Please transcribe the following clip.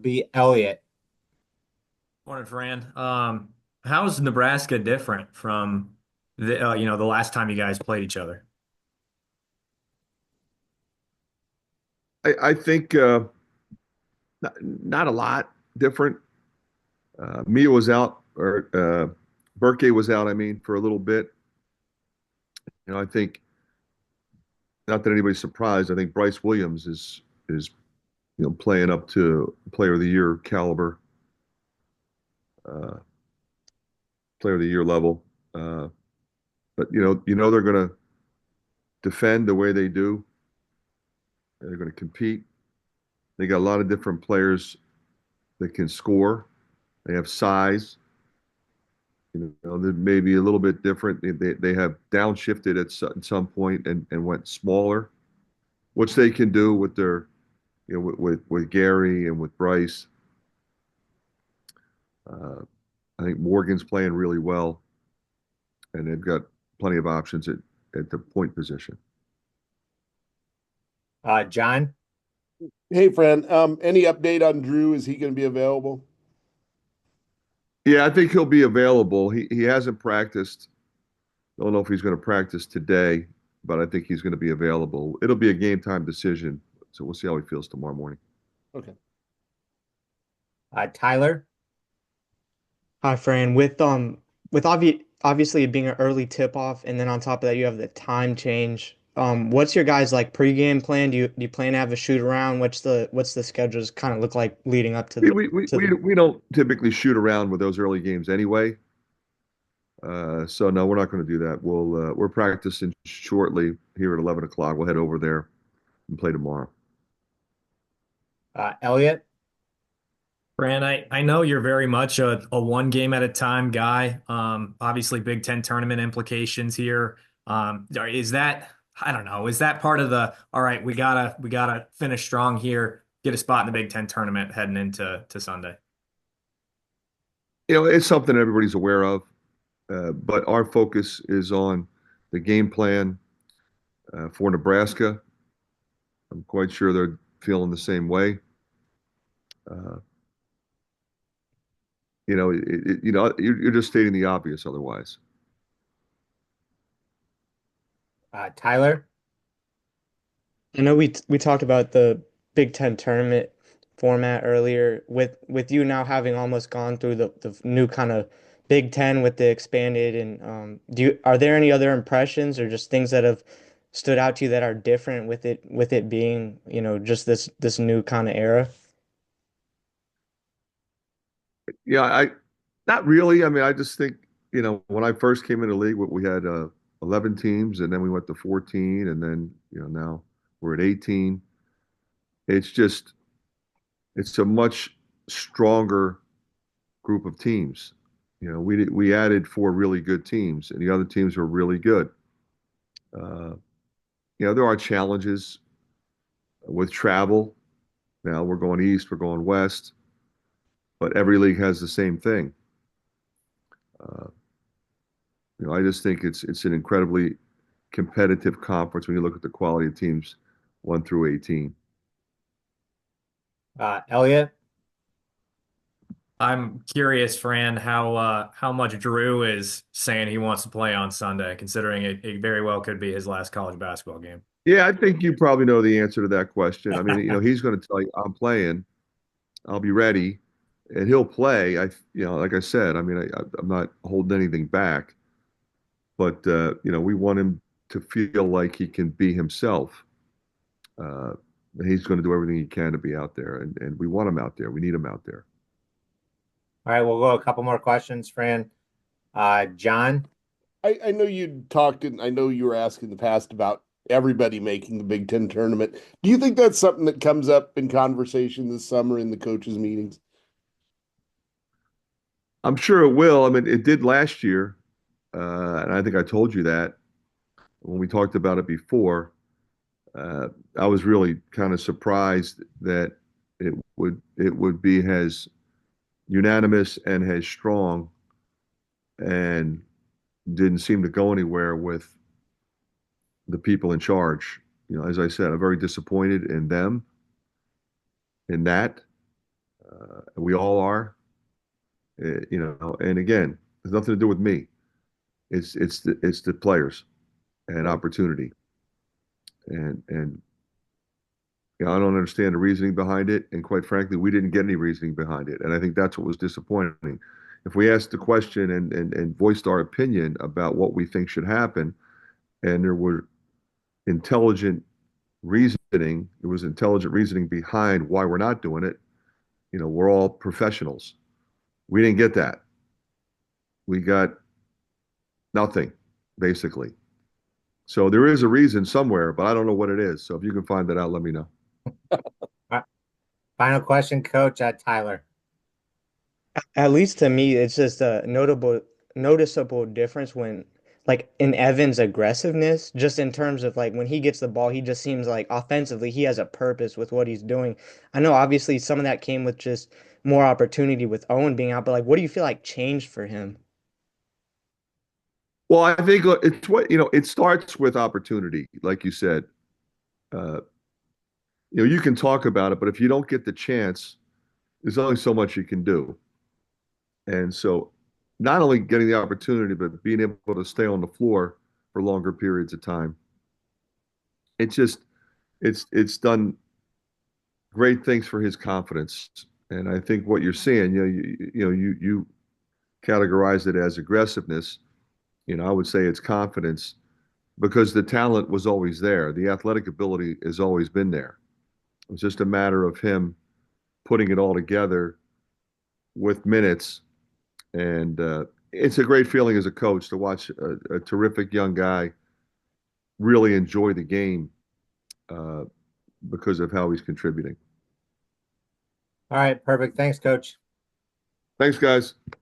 would be Elliot. Morning, Fran. How's Nebraska different from the last time you guys played each other? I think not a lot different. Mia was out, or Burke was out, I mean, for a little bit. I think not that anybody's surprised. I think Bryce Williams is playing up to Player of the Year caliber, uh, Player of the Year level. Uh, but they're going to defend the way they do. They're going to compete. They got a lot of different players that can score. They have size. They may be a little bit different. They have downshifted at some point and went smaller, which they can do with their, with Gary and with Bryce. Uh, I think Morgan's playing really well, and they've got plenty of options at the point position. John. Hey, Fran. Any update on Drew? Is he going to be available? Yeah, I think he'll be available. He hasn't practiced. I don't know if he's going to practice today, but I think he's going to be available. It'll be a game time decision, so we'll see how he feels tomorrow morning. Okay. Tyler. Hi, Fran. With obviously it being an early tip off, and then on top of that, you have the time change. What's your guys like pregame plan? Do you plan to have a shoot around? What's the schedules kind of look like leading up to We the we we to we the we don't typically shoot around with those early games anyway. So no, we're not going to do that. We're practicing shortly here at 11 o'clock. We'll head over there and play tomorrow. Elliot. Fran, I know you're very much a one game at a time guy. Obviously Big Ten tournament implications here. Is that, I don't know, is that part of the, all right, we gotta finish strong here, get a spot in the Big Ten tournament heading into Sunday? It's something everybody's aware of, but our focus is on the game plan for Nebraska. I'm quite sure they're feeling the same way. Uh, you're just stating the obvious otherwise. Tyler. I know we talked about the Big Ten tournament format earlier. With you now having almost gone through the new kind of Big Ten with the expanded, and are there any other impressions or just things that have stood out to you that are different with it being, just this new kind of era? Yeah, not really. I mean, I just think, when I first came into the league, we had 11 teams, and then we went to 14, and then, now we're at 18. It's just, it's a much stronger group of teams. We added four really good teams, and the other teams were really good. Uh, there are challenges with travel. Now we're going east, we're going west, but every league has the same thing. Uh, I just think it's an incredibly competitive conference when you look at the quality of teams 1 through 18. Elliot. I'm curious, Fran, how much Drew is saying he wants to play on Sunday, considering it very well could be his last college basketball game. Yeah, I think you probably know the answer to that question. I mean, he's going to tell you, I'm playing, I'll be ready, and he'll play. Like I said, I mean, I'm not holding anything back, but we want him to feel like he can be himself. Uh, he's going to do everything he can to be out there, and we want him out there. We need him out there. All right, we'll go a couple more questions, Fran. John. I know you talked, and I know you were asked in the past about everybody making the Big Ten tournament. Do you think that's something that comes up in conversation this summer in the coaches' meetings? I'm sure it will. I mean, it did last year, and I think I told you that when we talked about it before. I was really kind of surprised that it would be as unanimous and as strong, and didn't seem to go anywhere with the people in charge. As I said, I'm very disappointed in them in that. We all are. You know, and again, it's nothing to do with me. It's the players and opportunity. And you know, I don't understand the reasoning behind it. And quite frankly, we didn't get any reasoning behind it. And I think that's what was disappointing. If we asked the question and voiced our opinion about what we think should happen, and there were intelligent reasoning, there was intelligent reasoning behind why we're not doing it, you know, we're all professionals. We didn't get that. We got nothing, basically. So there is a reason somewhere, but I don't know what it is. So if you can find that out, let me know. Final question, Coach, Tyler. At least to me, it's just a noticeable difference when, like, in Evans' aggressiveness, just in terms of like when he gets the ball, he just seems like offensively he has a purpose with what he's doing. I know obviously some of that came with just more opportunity with Owen being out, but like, what do you feel like changed for him? Well, I think it's what, you know, it starts with opportunity, like you said. Uh, you know, you can talk about it, but if you don't get the chance, there's only so much you can do. And so not only getting the opportunity, but being able to stay on the floor for longer periods of time. It's just it's done great things for his confidence. And I think what you're seeing, you categorize it as aggressiveness. You know, I would say it's confidence because the talent was always there. The athletic ability has always been there. It's just a matter of him putting it all together with minutes. And it's a great feeling as a coach to watch a terrific young guy really enjoy the game uh, because of how he's contributing. All right, perfect. Thanks, Coach. Thanks, guys.